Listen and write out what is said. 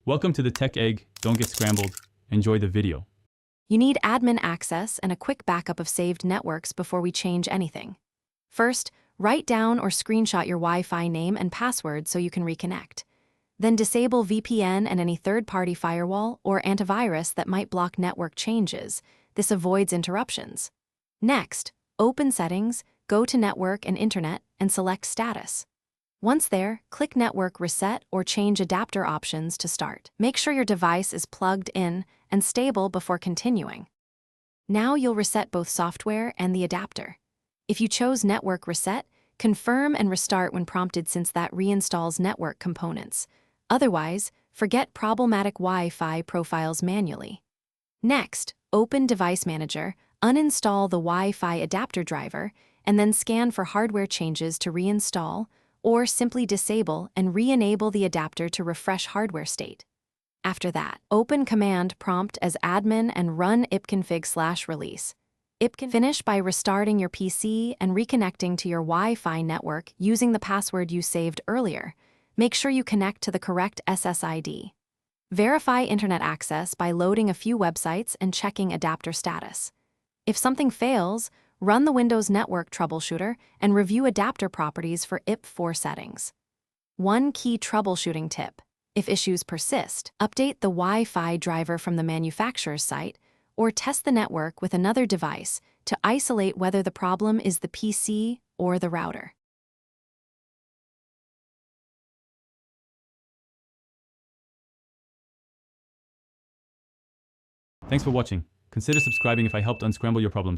Welcome to the Tech Egg. Don't get scrambled. Enjoy the video. You need admin access and a quick backup of saved networks before we change anything. First, write down or screenshot your Wi-Fi name and password so you can reconnect. Then disable VPN and any third-party firewall or antivirus that might block network changes. This avoids interruptions. Next, open Settings, go to Network and Internet, and select Status. Once there, click Network Reset or change adapter options to start. Make sure your device is plugged in and stable before continuing. Now you'll reset both software and the adapter. If you chose Network Reset, confirm and restart when prompted since that reinstalls network components. Otherwise, forget problematic Wi-Fi profiles manually. Next, open Device Manager, uninstall the Wi-Fi adapter driver, and then scan for hardware changes to reinstall, or simply disable and re-enable the adapter to refresh hardware state. After that, open Command Prompt as admin and run ipconfig/release. Finish by restarting your PC and reconnecting to your Wi-Fi network using the password you saved earlier. Make sure you connect to the correct SSID. Verify internet access by loading a few websites and checking adapter status. If something fails, run the Windows Network Troubleshooter and review adapter properties for IP4 settings. One key troubleshooting tip: if issues persist, update the Wi-Fi driver from the manufacturer's site or test the network with another device to isolate whether the problem is the PC or the router. Thanks for watching. Consider subscribing if I helped unscramble your problems.